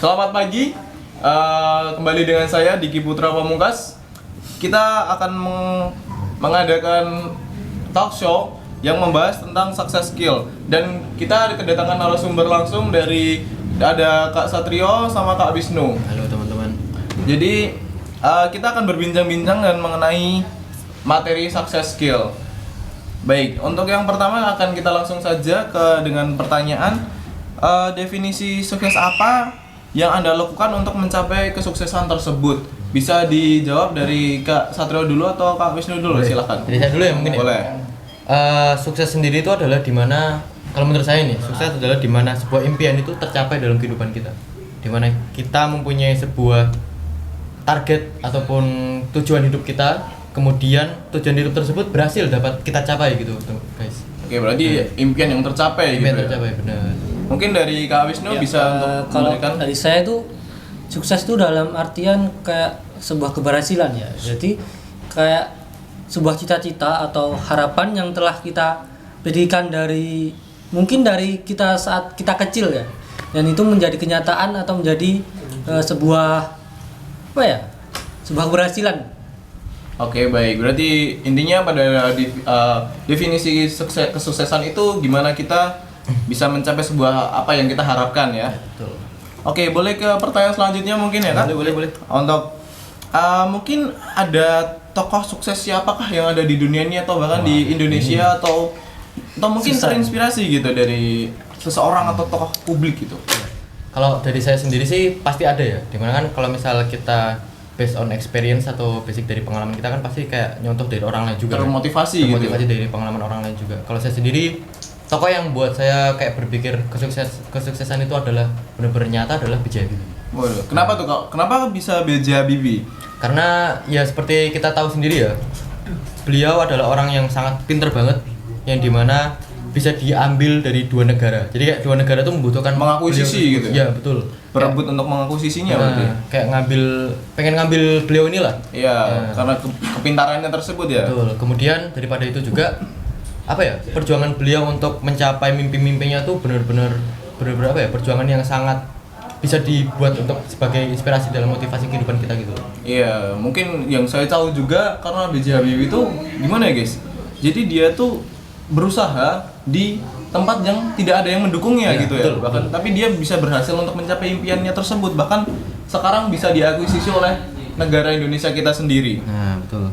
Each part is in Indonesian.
Selamat pagi, kembali dengan saya Diki Putra Pamungkas. Kita akan mengadakan talk show yang membahas tentang success skill. Dan kita kedatangan narasumber langsung dari ada Kak Satrio sama Kak Wisnu. Halo teman-teman. Jadi kita akan berbincang-bincang dan mengenai materi success skill. Baik, untuk yang pertama akan kita langsung saja dengan pertanyaan, definisi sukses apa yang Anda lakukan untuk mencapai kesuksesan tersebut? Bisa dijawab dari Kak Satrio dulu atau Kak Wisnu dulu? Boleh. Silakan. Jadi saya dulu ya mungkin. Boleh. Sukses sendiri itu adalah dimana, kalau menurut saya nih, sukses adalah dimana sebuah impian itu tercapai dalam kehidupan kita. Dimana kita mempunyai sebuah target ataupun tujuan hidup kita, kemudian tujuan hidup tersebut berhasil dapat kita capai gitu, guys. Oke, berarti impian yang tercapai Impian gitu. tercapai, benar. Mungkin dari Kak Wisnu bisa untuk kalau memberikan. dari saya itu sukses itu dalam artian kayak sebuah keberhasilan ya. Jadi kayak sebuah cita-cita atau harapan yang telah kita berikan dari kita saat kita kecil ya. Dan itu menjadi kenyataan atau menjadi sebuah sebuah keberhasilan. Oke, baik. Berarti intinya pada definisi kesuksesan itu gimana kita bisa mencapai sebuah apa yang kita harapkan ya. Betul. Oke, boleh ke pertanyaan selanjutnya mungkin ya, Kak? Boleh. Untuk mungkin ada tokoh sukses siapakah yang ada di dunia ini atau bahkan di Indonesia atau mungkin terinspirasi gitu dari seseorang atau tokoh publik gitu. Kalau dari saya sendiri sih pasti ada ya. Dimana kan kalau misal kita based on experience atau basic dari pengalaman kita kan pasti kayak nyontoh dari orang lain juga. Termotivasi gitu. Termotivasi dari pengalaman orang lain juga. Kalau saya sendiri, tokoh yang buat saya kayak berpikir kesuksesan itu adalah benar-benar nyata adalah B.J. Habibie. Waduh, kenapa tuh Kak? Kenapa bisa B.J. Habibie? Karena ya seperti kita tahu sendiri ya, beliau adalah orang yang sangat pinter banget, yang dimana bisa diambil dari dua negara. Jadi kayak dua negara itu membutuhkan mengakuisisi gitu. Iya betul. Berebut untuk mengakuisisinya berarti. Kayak pengen ngambil beliau inilah. Iya, karena kepintarannya tersebut ya. Betul. Kemudian daripada itu juga perjuangan beliau untuk mencapai mimpi-mimpinya tuh benar-benar perjuangan yang sangat bisa dibuat untuk sebagai inspirasi dalam motivasi kehidupan kita gitu. Iya, mungkin yang saya tahu juga karena B.J. Habibie itu gimana ya guys? Jadi dia tuh berusaha di tempat yang tidak ada yang mendukungnya gitu ya. Betul, Bahkan tapi dia bisa berhasil untuk mencapai impiannya tersebut. Bahkan sekarang bisa diakuisisi oleh negara Indonesia kita sendiri. Nah, betul.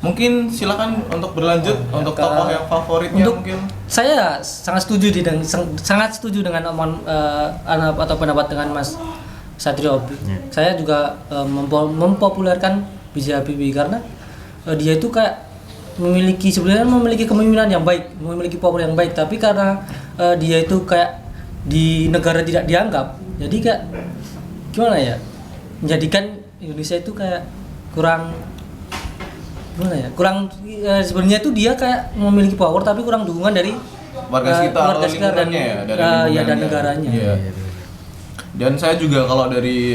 Mungkin silakan untuk berlanjut untuk tokoh yang favoritnya Untuk mungkin. saya sangat setuju dengan omongan atau pendapat dengan Mas Satrio. Saya juga mempopulerkan B.J. Habibie karena dia itu kayak memiliki kepemimpinan yang baik, memiliki power yang baik, tapi karena dia itu kayak di negara tidak dianggap, jadi kayak gimana ya, menjadikan Indonesia itu kayak kurang sebenarnya itu dia kayak memiliki power tapi kurang dukungan dari warga sekitar dan dan negaranya. Iya. Dan saya juga kalau dari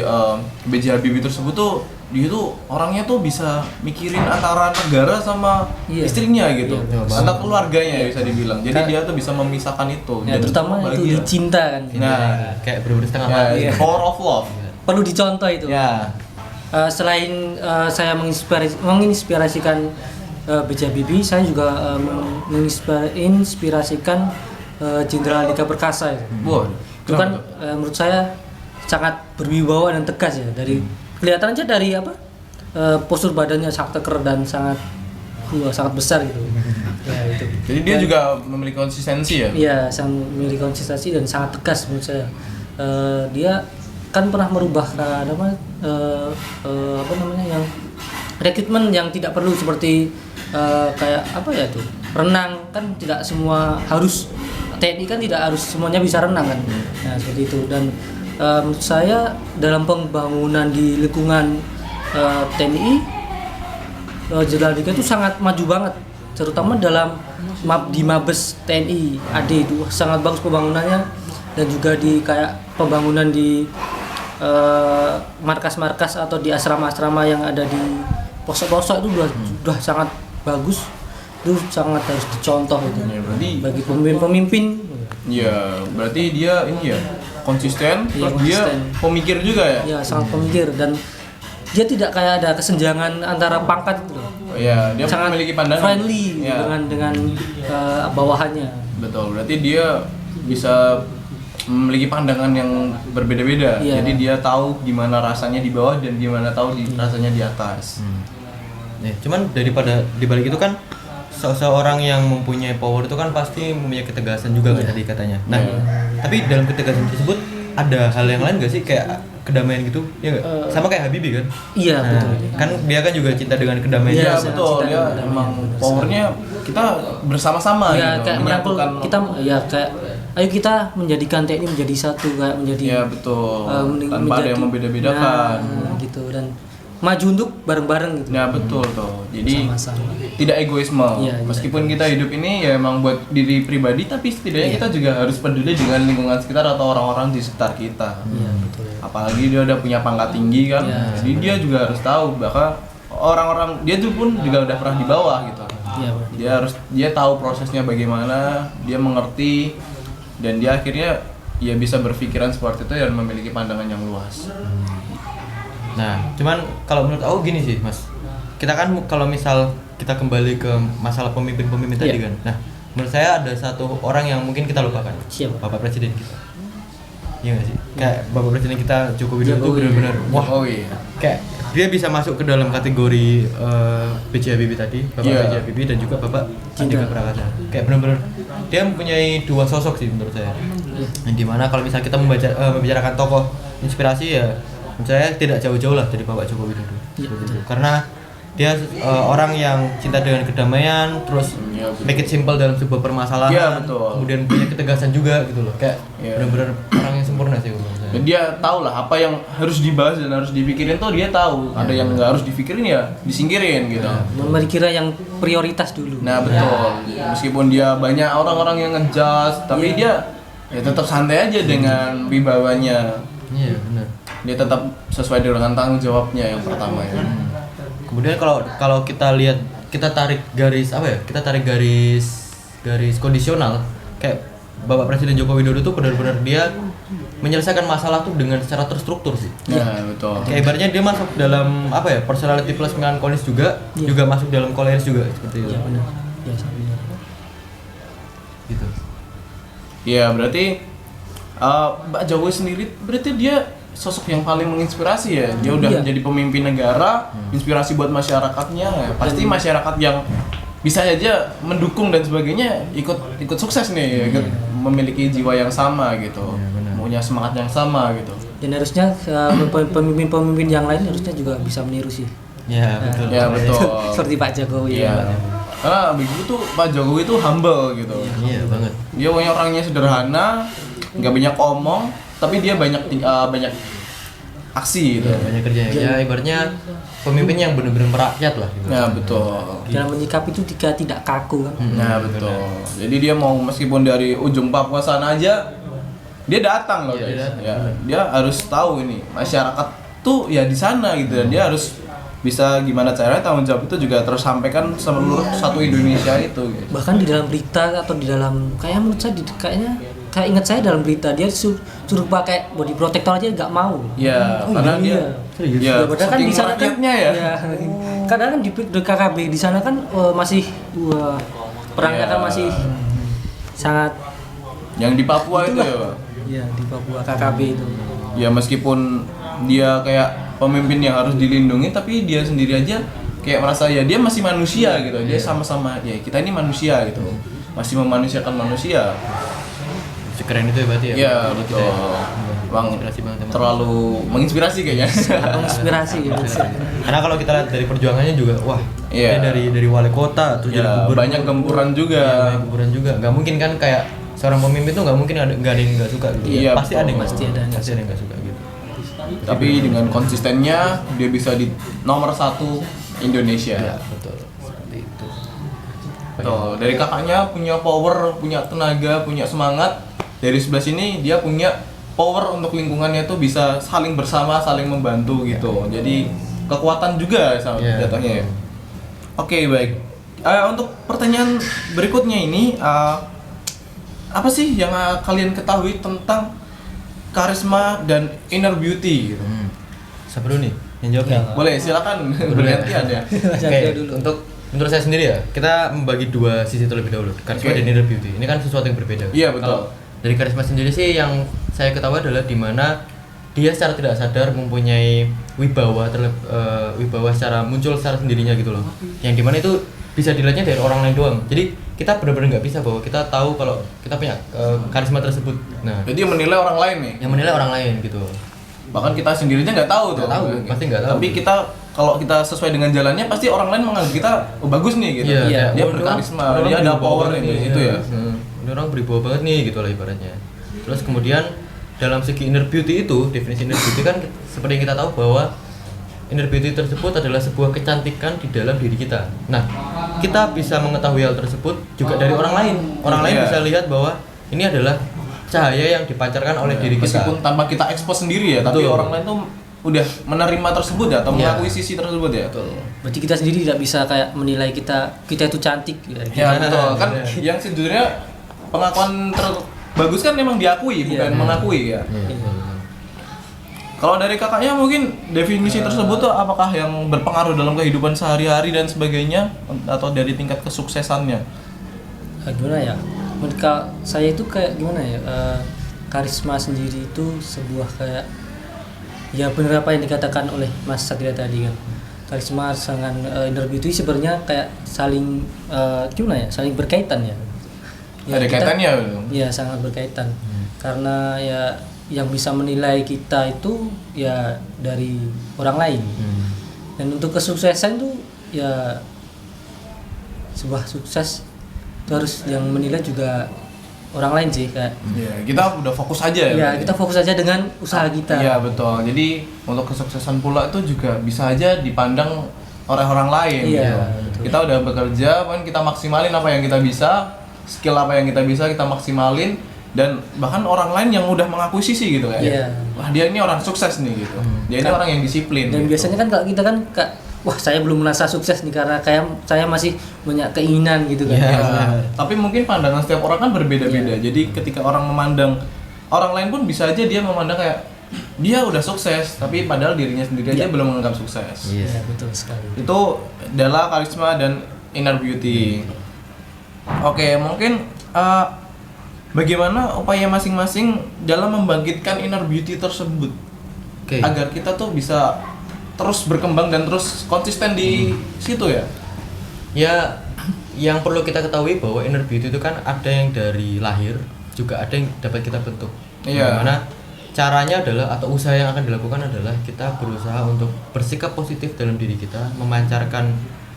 B.J. Habibie tersebut tuh dia tuh orangnya tuh bisa mikirin antara negara sama istrinya gitu, antara keluarganya bisa dibilang. Jadi dia tuh bisa memisahkan itu. Ya, terutama itu dicinta kan. Nah, Kayak benar-benar setengah mati. Power of love. Perlu dicontoh itu. Ya. Selain saya menginspirasikan B.J. Habibie, saya juga menginspirasikan Jenderal Andika Perkasa. Itu kan menurut saya sangat berwibawa dan tegas ya, dari kelihatan aja dari postur badannya sangat teker dan sangat besar gitu. Ya, itu. Jadi dia juga memiliki konsistensi ya? Iya, sangat memiliki konsistensi dan sangat tegas menurut saya. Dia kan pernah merubah yang rekrutmen yang tidak perlu seperti renang kan tidak semua harus, TNI kan tidak harus semuanya bisa renang kan. Nah, seperti itu. Dan menurut saya dalam pembangunan di lingkungan TNI, Jenderal Andika itu sangat maju banget, terutama di Mabes TNI AD itu sangat bagus pembangunannya, dan juga di kayak pembangunan di markas-markas atau di asrama-asrama yang ada di pelosok-pelosok itu udah sangat bagus. itu sangat harus dicontoh itu Ya, berarti bagi pemimpin-pemimpin. ya berarti dia ini ya konsisten, Iya, terus dia konsisten. pemikir juga ya. Ya sangat pemikir dan dia tidak kayak ada kesenjangan antara pangkat itu loh. Ya, dia Sangat memiliki pandangan friendly ya. dengan bawahannya. Betul, berarti dia bisa memiliki pandangan yang berbeda-beda. Iya. Jadi dia tahu gimana rasanya di bawah dan gimana tahu rasanya di atas. Ya, cuman daripada dibalik itu kan seseorang yang mempunyai power itu kan pasti mempunyai ketegasan juga kan tadi katanya. Nah, tapi dalam ketegasan tersebut ada hal yang lain gak sih kayak kedamaian gitu? Ya nggak? Sama kayak Habibie kan? Iya Nah, betul. kan dia kan juga cinta dengan kedamaian. Iya, Iya, betul. cita-cita Ya dan emang benar. powernya kita bersama-sama Ya gitu. kayak merangkul menyatukan- kita ya kayak ayo kita menjadikan TNI menjadi satu kayak menjadi Ya betul. Tanpa ada menjadi- yang membeda-bedakan. Nah, gitu dan maju untuk bareng-bareng gitu. Ya betul tuh. Jadi Sama-sama. tidak egoisme. Iya, Meskipun kita hidup ini ya emang buat diri pribadi, tapi setidaknya kita juga harus peduli dengan lingkungan sekitar atau orang-orang di sekitar kita. Iya betul. Apalagi dia udah punya pangkat tinggi kan, Iya. jadi dia juga harus tahu bahwa orang-orang dia tuh pun juga udah pernah di bawah gitu. Iya betul. Dia tahu prosesnya bagaimana, dia mengerti dan dia akhirnya ya bisa berpikiran seperti itu dan memiliki pandangan yang luas. Nah, cuman kalau menurut aku gini sih, Mas. Kita kan kalau misal kita kembali ke masalah pemimpin-pemimpin tadi Iya. kan. Nah, menurut saya ada satu orang yang mungkin kita lupakan. Siapa? Bapak Presiden kita. Iya nggak sih? Kayak Bapak Presiden kita Joko Widodo tuh Jokowi. benar-benar wah, Jokowi. kayak dia bisa masuk ke dalam kategori B.J. Habibie tadi, Bapak Iya. B.J. Habibie dan juga Bapak Cinta. Andika Prakasa. Kayak benar-benar dia mempunyai dua sosok sih menurut saya. Yang dimana kalau misalnya kita membicarakan tokoh inspirasi ya, menurut saya tidak jauh-jauh lah dari Bapak Joko Widodo. Iya. Seperti itu. Karena dia orang yang cinta dengan kedamaian, terus Iya, betul. make it simple dalam sebuah permasalahan. Iya, betul. Kemudian punya ketegasan juga gitu loh. Kayak Iya. benar-benar orang yang sempurna sih menurut saya. Dan dia tahu lah apa yang harus dibahas dan harus dipikirin tuh dia tahu. Ada yang nggak harus dipikirin ya disingkirin gitu. Memikirkan yang prioritas dulu. Nah betul. Meskipun dia banyak orang-orang yang ngejudge, tapi dia ya tetap santai aja dengan wibawanya. Iya, benar. Dia tetap sesuai dengan tanggung jawabnya yang pertama ya. Kemudian kalau kita lihat, kita tarik garis apa ya? Kita tarik garis kondisional kayak Bapak Presiden Joko Widodo tuh benar-benar dia menyelesaikan masalah tuh dengan secara terstruktur sih. Nah betul. Kayak ibaratnya dia masuk dalam apa ya? Personality plus melankolis juga, Iya. juga masuk dalam koleris juga seperti itu. Iya benar. Iya benar. Gitu. Iya berarti Mbak Jokowi sendiri berarti dia sosok yang paling menginspirasi ya. Dia udah Iya. menjadi pemimpin negara, inspirasi buat masyarakatnya. Ya. Pasti masyarakat yang bisa aja mendukung dan sebagainya ikut sukses nih, ikut memiliki jiwa yang sama gitu, Iya, benar. punya semangat yang sama gitu. Dan harusnya pemimpin-pemimpin yang lain harusnya juga bisa meniru sih. Ya, betul. Ya betul. Seperti Pak Jokowi. Iya. Ya. Karena begitu tuh Pak Jokowi itu humble gitu. Iya, banget. Dia punya orangnya sederhana, nggak banyak omong, tapi dia banyak aksi gitu. Iya, banyak kerjanya. Ya, ibaratnya pemimpin yang benar-benar merakyat lah gitu. Nah betul. Dalam menyikapi itu jika tidak kaku kan. Nah betul. Jadi dia mau meskipun dari ujung Papua sana aja, dia datang loh Iya, guys. dia datang. Ya, dia harus tahu ini masyarakat tuh ya di sana gitu dan dia harus bisa gimana caranya tanggung jawab itu juga tersampaikan seluruh satu Indonesia itu. Gitu. Bahkan di dalam berita atau di dalam kayak menurut saya kayaknya kayak ingat saya dalam berita dia suruh pakai body protector aja nggak mau. Ya, Oh, karena iya, dia iya. Serius? ya, Padahal kan saking di sana kan merakyatnya ya. kadang kan di KKB di sana kan masih perangnya Iya. kan masih sangat Yang di Papua itu ya, Pak. ya di Papua KKB itu. Ya meskipun dia kayak pemimpin yang harus dilindungi tapi dia sendiri aja kayak merasa ya dia masih manusia gitu. Dia sama-sama ya kita ini manusia gitu. Masih memanusiakan manusia. Sekeren itu ya berarti ya. Iya Menurut betul. saya. Bang Inspirasi banget emang. terlalu menginspirasi kayaknya. Menginspirasi gitu. Karena kalau kita lihat dari perjuangannya juga, wah, Iya. dia dari wali kota terus jadi Ya, gubernur. banyak gempuran juga. Iya, banyak gempuran juga. Gak mungkin kan kayak seorang pemimpin tuh gak mungkin nggak ada yang nggak suka gitu. Iya, pasti betul. ada yang Pasti ada yang pasti ada yang nggak suka gitu. Tapi dengan konsistennya dia bisa di nomor 1 Indonesia. Iya, betul. Seperti itu. Tuh, dari kakaknya punya power, punya tenaga, punya semangat. Dari sebelah sini dia punya power untuk lingkungannya tuh bisa saling bersama, saling membantu gitu. Jadi kekuatan juga sama Iya. jatuhnya ya. Oke, baik. Untuk pertanyaan berikutnya ini, apa sih yang kalian ketahui tentang karisma dan inner beauty? Gitu? Siapa dulu nih yang jawab nih? Ya. Boleh, silakan bergantian ya. Oke, untuk menurut saya sendiri ya, kita membagi dua sisi terlebih dahulu, karisma dan inner beauty. Ini kan sesuatu yang berbeda. Iya, betul. Kalau dari karisma sendiri sih yang saya ketahui adalah di mana dia secara tidak sadar mempunyai wibawa secara muncul secara sendirinya gitu loh. Yang dimana itu bisa dilihatnya dari orang lain doang. Jadi kita benar-benar nggak bisa bahwa kita tahu kalau kita punya karisma tersebut. Nah, Jadi menilai orang lain nih. yang menilai orang lain gitu. Bahkan kita sendirinya nggak tahu tuh. Nggak tahu, pasti nggak tahu. Tapi kita kalau kita sesuai dengan jalannya pasti orang lain menganggap kita bagus nih gitu. Iya, Dia oh, berkarisma, orang dia ada berwibawa power banget nih itu ya. Ini orang berwibawa banget nih gitu lah ibaratnya. Terus kemudian dalam segi inner beauty itu, definisi inner beauty kan seperti yang kita tahu bahwa inner beauty tersebut adalah sebuah kecantikan di dalam diri kita. Nah, kita bisa mengetahui hal tersebut juga dari orang lain. Orang lain Iya. bisa lihat bahwa ini adalah cahaya yang dipancarkan oleh diri kita. Meskipun tanpa kita expose sendiri ya, tapi Betul. orang lain tuh udah menerima tersebut ya atau Iya. mengakui sisi tersebut ya. Berarti kita sendiri tidak bisa kayak menilai kita itu cantik gitu. Ya betul kan Iya. yang sejujurnya pengakuan terbagus kan memang diakui bukan mengakui ya. Iya. Kalau dari kakaknya mungkin definisi tersebut tuh apakah yang berpengaruh dalam kehidupan sehari-hari dan sebagainya atau dari tingkat kesuksesannya? Gimana ya? Menurut saya itu kayak gimana ya? Karisma sendiri itu sebuah kayak ya benar apa yang dikatakan oleh Mas Satria tadi kan. Karisma dengan inner beauty sebenarnya kayak saling gimana ya? Saling berkaitan ya. Ada kaitannya? Ya sangat berkaitan. Karena ya yang bisa menilai kita itu ya dari orang lain. Dan untuk kesuksesan itu ya sebuah sukses itu harus yang menilai juga orang lain sih kayak. Ya, kita udah fokus aja ya. Ya kita fokus aja dengan usaha kita. Iya betul. Jadi untuk kesuksesan pula itu juga bisa aja dipandang oleh orang lain. Iya, gitu. betul. Kita udah bekerja, kan kita maksimalin apa yang kita bisa, skill apa yang kita bisa kita maksimalin, dan bahkan orang lain yang udah mengakuisisi gitu kan. Iya. Wah dia ini orang sukses nih gitu. Dia ini orang yang disiplin. Dan gitu. biasanya kan kalau kita kan kayak wah saya belum merasa sukses nih karena kayak saya masih banyak keinginan gitu kan. Iya. Ya, tapi mungkin pandangan setiap orang kan berbeda-beda. Iya. Jadi ketika orang memandang orang lain pun bisa aja dia memandang kayak dia udah sukses, tapi padahal dirinya sendiri aja Iya. belum menganggap sukses. Iya. Ya, betul sekali. Itu adalah karisma dan inner beauty. Oke, mungkin bagaimana upaya masing-masing dalam membangkitkan inner beauty tersebut Oke. agar kita tuh bisa terus berkembang dan terus konsisten di situ ya. Ya, yang perlu kita ketahui bahwa inner beauty itu kan ada yang dari lahir, juga ada yang dapat kita bentuk. Iya. Dimana caranya adalah atau usaha yang akan dilakukan adalah kita berusaha untuk bersikap positif dalam diri kita, memancarkan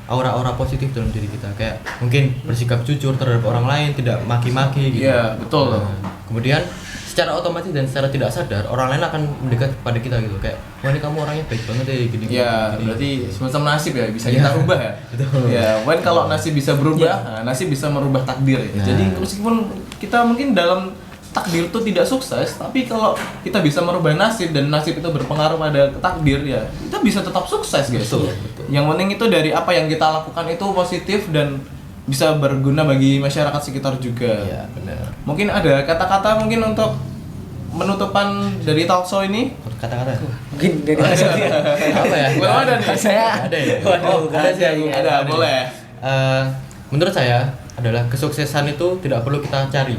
aura-aura positif dalam diri kita. Kayak mungkin bersikap jujur terhadap orang lain, tidak maki-maki gitu. Iya, betul. Nah, kemudian secara otomatis dan secara tidak sadar orang lain akan mendekat kepada kita gitu, kayak wah ini kamu orangnya baik banget ya gini. Ya, gini. berarti semacam nasib ya bisa Iya. kita rubah ya. Betul. Ya, when kalau nasib bisa berubah, nah, nasib bisa merubah takdir ya. Nah. Jadi meskipun kita mungkin dalam takdir itu tidak sukses, tapi kalau kita bisa merubah nasib dan nasib itu berpengaruh pada takdir ya, kita bisa tetap sukses guys. Betul, betul. Yang penting itu dari apa yang kita lakukan itu positif dan bisa berguna bagi masyarakat sekitar juga. Iya, benar. Mungkin ada kata-kata mungkin untuk penutupan dari talk show ini. Kata-kata. Mungkin dari Mas Satria. Apa ya? Belum ada nih. Saya Ada ya? Waduh, ada sih aku. Ada, boleh. Menurut saya adalah kesuksesan itu tidak perlu kita cari.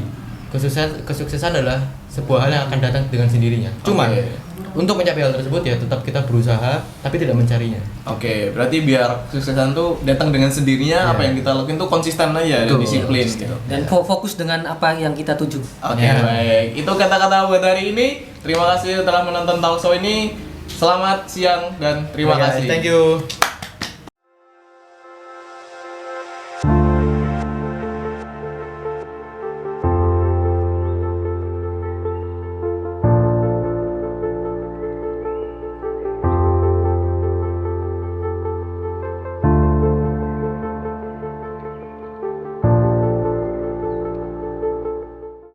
Kesuksesan adalah sebuah hal yang akan datang dengan sendirinya. Cuman Oke. untuk mencapai hal tersebut ya tetap kita berusaha tapi tidak mencarinya. Oke, berarti biar kesuksesan tuh datang dengan sendirinya, Iya. apa yang kita lakuin tuh konsisten aja dan Betul. disiplin gitu. dan fokus dengan apa yang kita tuju. Oke, Ya. baik. Itu kata-kata buat hari ini. Terima kasih telah menonton talk show ini. Selamat siang dan terima Oke, kasih. Thank you.